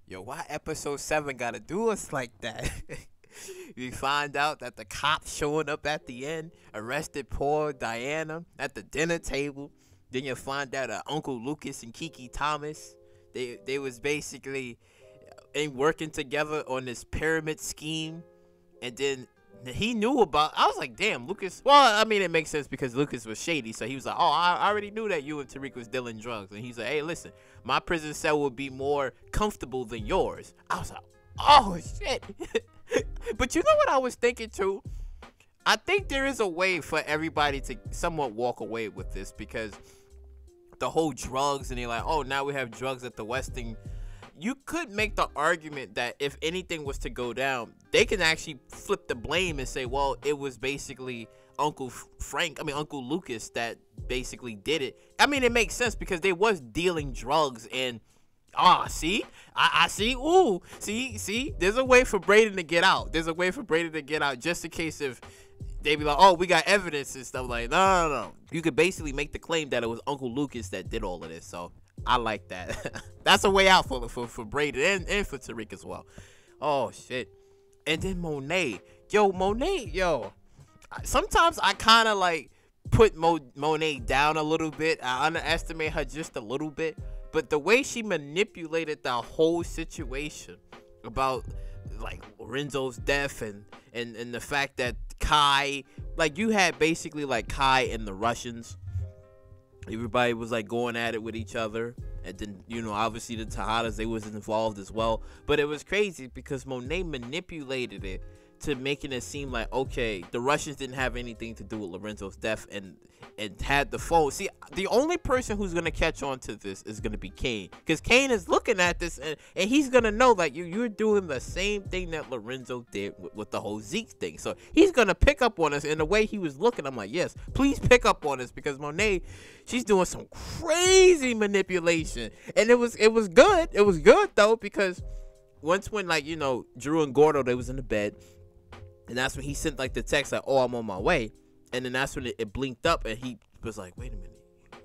Yo, why episode 7 gotta do us like that? We find out that the cops showing up at the end arrested poor Diana at the dinner table. Then you find out that Uncle Lucas and Kiki Thomas, they was basically working together on this pyramid scheme. And then he knew about, I was like, damn, Lucas. Well, I mean, it makes sense because Lucas was shady. So he was like, oh, I already knew that you and Tariq was dealing drugs. And he's like, hey, listen, my prison cell would be more comfortable than yours. I was like, oh, shit. But you know what I was thinking too? I think there is a way for everybody to somewhat walk away with this, because the whole drugs, and they're like, oh, now we have drugs at the Westing. You could make the argument that if anything was to go down, they can actually flip the blame and say, well, it was basically Uncle Lucas that basically did it. I mean, it makes sense because they was dealing drugs. And see, I see. Ooh, see, there's a way for Braden to get out. There's a way for Braden to get out, just in case if they be like, oh, we got evidence and stuff. Like, no. You could basically make the claim that it was Uncle Lucas that did all of this. So I like that. That's a way out for Braden and for Tariq as well. Oh, shit. And then Monet. Yo. Sometimes I kind of like put Monet down a little bit. I underestimate her just a little bit. But the way she manipulated the whole situation about like Lorenzo's death and the fact that Kai, like, you had basically like Kai and the Russians. Everybody was like going at it with each other. And then, you know, obviously the Tejadas, they was involved as well. But it was crazy because Monet manipulated it to making it seem like, okay, the Russians didn't have anything to do with Lorenzo's death and had the phone. See, the only person who's going to catch on to this is going to be Kane. Because Kane is looking at this and he's going to know that you're doing the same thing that Lorenzo did with the whole Zeke thing. So he's going to pick up on us. And the way he was looking, I'm like, yes, please pick up on us, because Monet, she's doing some crazy manipulation. And it was good. It was good, though, because once when, like, you know, Dru and Gordo, they was in the bed. And that's when he sent like the text like, oh, I'm on my way. And then that's when it blinked up and he was like, wait a minute,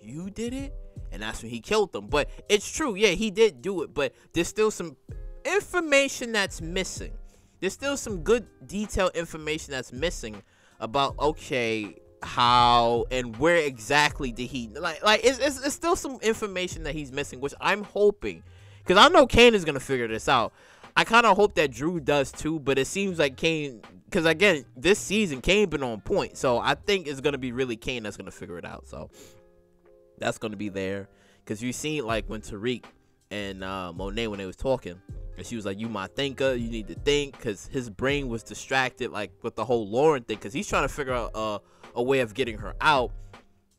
you did it? And that's when he killed them. But it's true, yeah, he did do it. But there's still some information that's missing. There's still some good detailed information that's missing about, okay, how and where exactly did he, like it's still some information that he's missing, which I'm hoping, because I know Kane is going to figure this out. I kind of hope that Dru does too, but it seems like Kane, because again, this season, Kane been on point. So I think it's going to be really Kane that's going to figure it out. So that's going to be there. Because you seen like when Tariq and Monet, when they was talking, and she was like, you my thinker, you need to think, because his brain was distracted like with the whole Lauren thing, because he's trying to figure out a way of getting her out.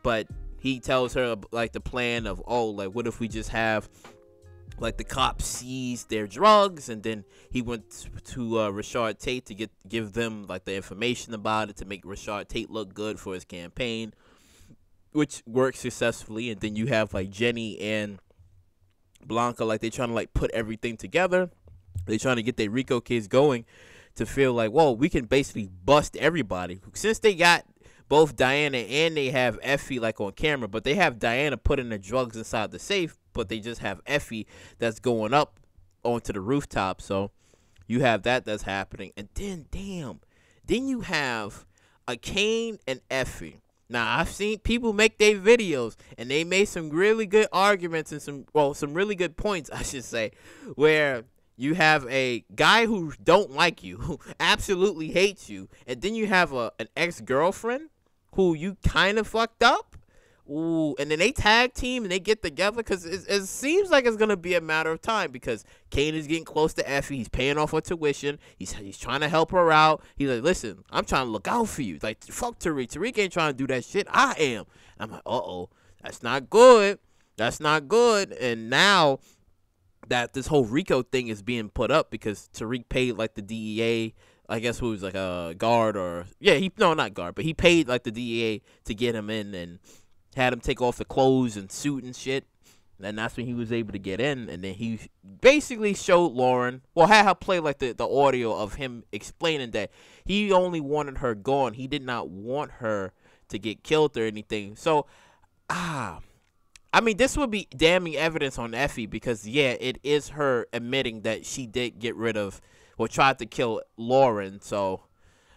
But he tells her like the plan of, oh, like what if we just have like the cops seized their drugs, and then he went to Richard Tate to give them like the information about it to make Richard Tate look good for his campaign, which worked successfully. And then you have like Jenny and Blanca, like they trying to like put everything together. They trying to get their Rico kids going to feel like, whoa, we can basically bust everybody, since they got both Diana and they have Effie like on camera. But they have Diana putting the drugs inside the safe, but they just have Effie that's going up onto the rooftop. So you have that's happening. And then, damn, then you have a Kane and Effie. Now, I've seen people make their videos, and they made some really good arguments and some really good points, I should say, where you have a guy who don't like you, who absolutely hates you, and then you have an ex-girlfriend who you kind of fucked up. Ooh, and then they tag team and they get together, because it seems like it's going to be a matter of time, because Kane is getting close to Effie. He's paying off her tuition. He's trying to help her out. He's like, listen, I'm trying to look out for you. Like, fuck Tariq. Tariq ain't trying to do that shit. I am. I'm like, uh-oh, that's not good. That's not good. And now that this whole Rico thing is being put up, because Tariq paid like the DEA, I guess, who was like a guard, or not guard, but he paid like the DEA to get him in and had him take off the clothes and suit and shit. And that's when he was able to get in. And then he basically showed Lauren, well, had her play like the audio of him explaining that he only wanted her gone. He did not want her to get killed or anything. So, I mean, this would be damning evidence on Effie because, yeah, it is her admitting that she did get rid of or tried to kill Lauren. So,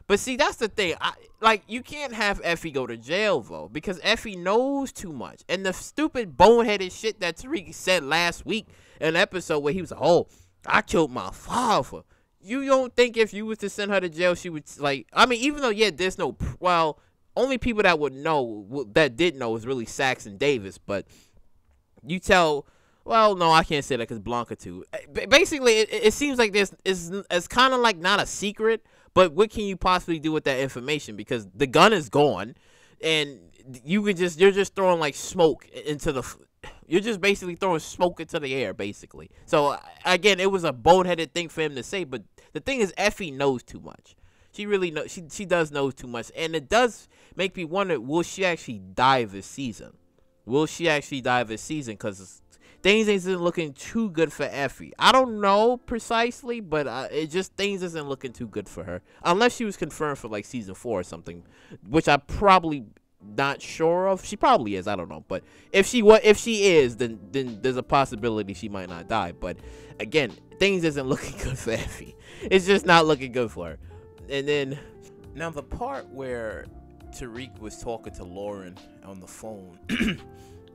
but see, that's the thing. Like, you can't have Effie go to jail, though, because Effie knows too much. And the stupid boneheaded shit that Tariq said last week in an episode where he was like, oh, I killed my father. You don't think if you was to send her to jail, she would, like, I mean, even though, yeah, there's no, well, only people that would know, that did know, is really Saxe and Davis. But you tell, well, no, I can't say that because Blanca too. Basically, it seems like it's kind of like not a secret, but what can you possibly do with that information? Because the gun is gone, and you're just throwing like smoke into the, you're just basically throwing smoke into the air, basically. So again, it was a boneheaded thing for him to say, but the thing is, Effie knows too much. She really knows. She does know too much, and it does make me wonder: will she actually die this season? Will she actually die this season? Because things isn't looking too good for Effie. I don't know precisely, but things isn't looking too good for her, unless she was confirmed for like season 4 or something, which I probably not sure of. She probably is. I don't know, but if she is, then there's a possibility she might not die. But again, things isn't looking good for Effie. It's just not looking good for her. And then now the part where Tariq was talking to Lauren on the phone,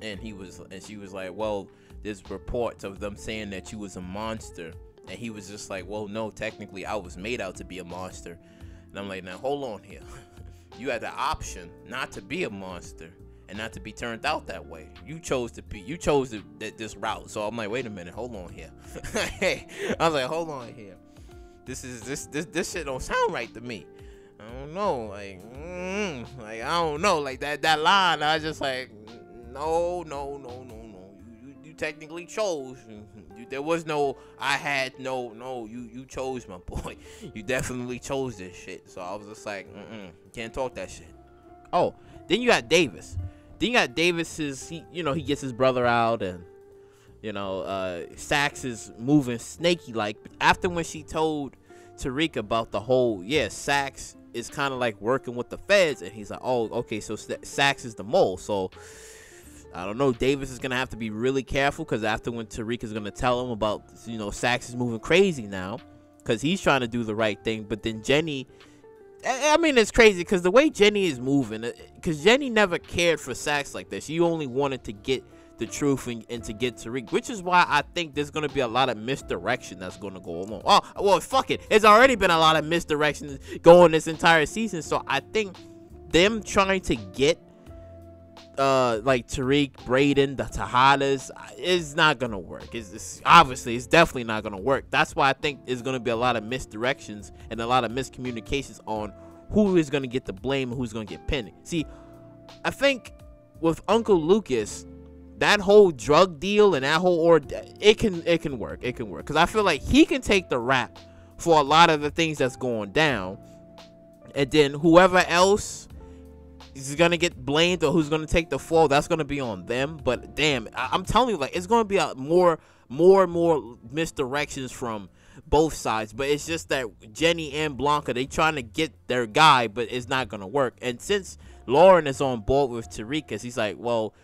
and she was like, well, there's reports of them saying that you was a monster, and he was just like, well, no, technically I was made out to be a monster. And I'm like, now hold on here. You had the option not to be a monster and not to be turned out that way. You chose this route. So I'm like, wait a minute, hold on here. I was like, hold on here. This shit don't sound right to me. I don't know, like I don't know, like that line. I was just like, no. You technically chose. There was no, I had no. You chose, my boy. You definitely chose this shit. So I was just like, can't talk that shit. Oh, then you got Davis. He gets his brother out, and Saxe is moving snaky like. After when she told Tariq about the whole, Saxe is kind of like working with the feds, and he's like, oh, okay, so Saxe is the mole. So I don't know, Davis is gonna have to be really careful, because after when Tariq is gonna tell him about, Saxe is moving crazy now, because he's trying to do the right thing, but then Jenny, I mean, it's crazy because the way Jenny is moving, because Jenny never cared for Saxe like that. She only wanted to get the truth and to get Tariq, which is why I think there's going to be a lot of misdirection that's going to go on. Oh, well, fuck it. It's already been a lot of misdirection going this entire season. So I think them trying to get like Tariq, Braden, the Tejadas is not going to work. It's definitely not going to work. That's why I think there's going to be a lot of misdirections and a lot of miscommunications on who is going to get the blame and who's going to get pinned. See, I think with Uncle Lucas, that whole drug deal and that whole it can work. Because I feel like he can take the rap for a lot of the things that's going down, and then whoever else is gonna get blamed or who's gonna take the fall, that's gonna be on them. But damn, I'm telling you, like, it's gonna be more misdirections from both sides. But it's just that Jenny and Blanca, they trying to get their guy, but it's not gonna work. And since Lauren is on board with Tariq, cause he's like, well,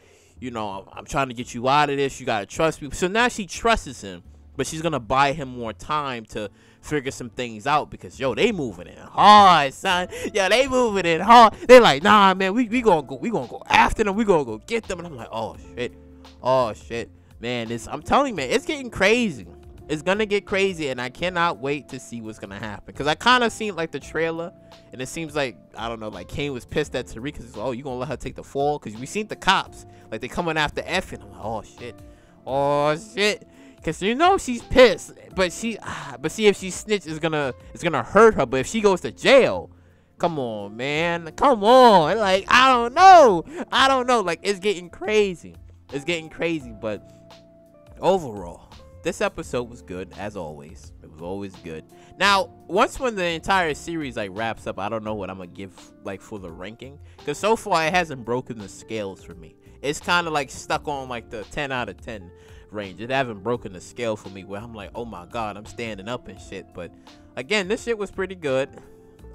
I'm trying to get you out of this. You gotta trust me. So now she trusts him, but she's gonna buy him more time to figure some things out, because they moving in hard, son. They moving in hard. They're like, nah, man, we gonna go after them. We gonna go get them. And I'm like, oh shit, man. I'm telling you, man, it's getting crazy. It's gonna get crazy, and I cannot wait to see what's gonna happen. Because I kind of seen like the trailer, and it seems like, I don't know, like Kane was pissed at Tariq because he's like, oh, you gonna let her take the fall? Because we seen the cops, like, they coming after Effie, and I'm like, oh shit. Because she's pissed, but see, if she snitch, it's gonna hurt her. But if she goes to jail, come on, man, come on. Like, I don't know. Like, it's getting crazy. But overall, this episode was good, as always. It was always good. Now, when the entire series like wraps up, I don't know what I'm gonna give like for the ranking, because so far it hasn't broken the scales for me. It's kind of like stuck on like the 10 out of 10 range. It haven't broken the scale for me where I'm like, oh my god, I'm standing up and shit. But again, this shit was pretty good.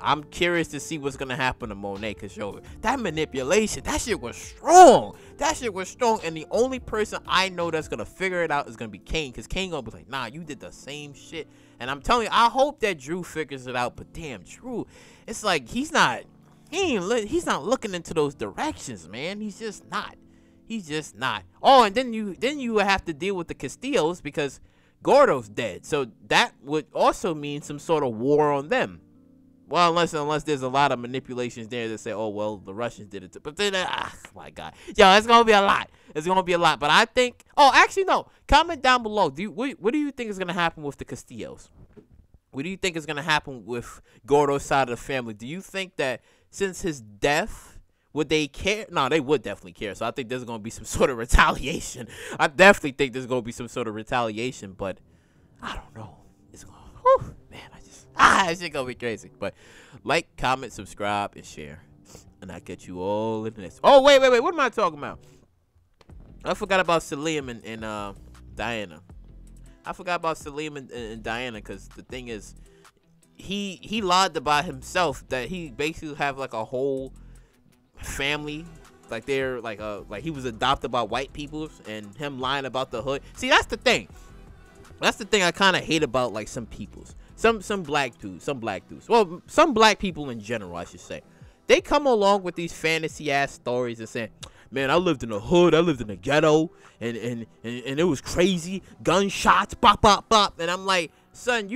I'm curious to see what's gonna happen to Monet, cause yo, that manipulation, that shit was strong. That shit was strong, and the only person I know that's gonna figure it out is gonna be Kane, cause Kane gonna be like, nah, you did the same shit. And I'm telling you, I hope that Dru figures it out. But damn, Dru, it's like he's not looking into those directions, man. He's just not. He's just not. Oh, and then you have to deal with the Castillos because Gordo's dead. So that would also mean some sort of war on them. Well, unless there's a lot of manipulations there that say, oh, well, the Russians did it too. But then, my God. Yo, it's going to be a lot. It's going to be a lot. But I think, oh, actually, no. Comment down below. What do you think is going to happen with the Castillos? What do you think is going to happen with Gordo's side of the family? Do you think that since his death, would they care? No, they would definitely care. So I think there's going to be some sort of retaliation. I definitely think there's going to be some sort of retaliation. But I don't know. It's going to, man, this shit gonna be crazy. But like, comment, subscribe, and share. And I'll get you all in the next. Oh, wait. What am I talking about? I forgot about Salim and Diana. I forgot about Salim and Diana, because the thing is, he lied about himself that he basically have like a whole family, like they're like he was adopted by white people, and him lying about the hood. See, that's the thing. That's the thing I kind of hate about like some peoples. Some black dudes. Well, some black people in general, I should say. They come along with these fantasy ass stories and say, man, I lived in the hood, I lived in the ghetto, and it was crazy, gunshots, bop bop bop. And I'm like, son,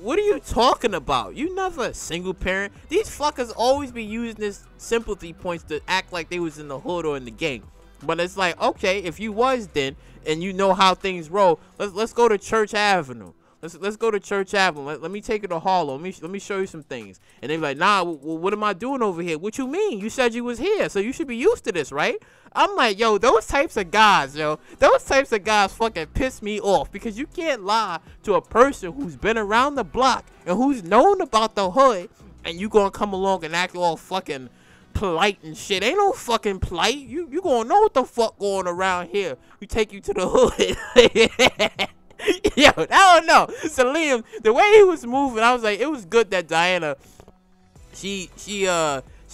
what are you talking about? You never a single parent. These fuckers always be using this sympathy points to act like they was in the hood or in the gang. But it's like, okay, if you was then, and you know how things roll, let's go to Church Avenue. Let's go to Church Avenue. Let me take you to Harlem. Let me show you some things. And they be like, nah, well, what am I doing over here? What you mean? You said you was here, so you should be used to this, right? I'm like, yo, those types of guys, fucking piss me off, because you can't lie to a person who's been around the block and who's known about the hood, and you gonna come along and act all fucking polite and shit. Ain't no fucking polite. You gonna know what the fuck going around here. We take you to the hood. Yo, I don't know. Salim, the way he was moving, I was like, it was good that Diana, she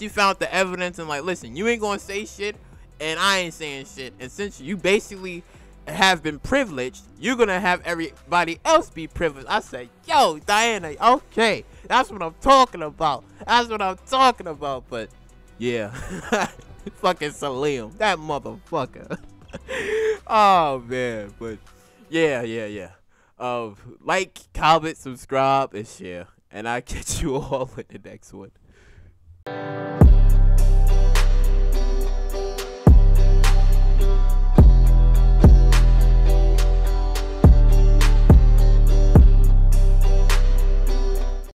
found the evidence and like, listen, you ain't gonna say shit, and I ain't saying shit. And since you basically have been privileged, you're gonna have everybody else be privileged. I said, yo, Diana, okay, that's what I'm talking about. But yeah, fucking Salim, that motherfucker. Oh man, but. Yeah. Like, comment, subscribe, and share. And I'll catch you all in the next one.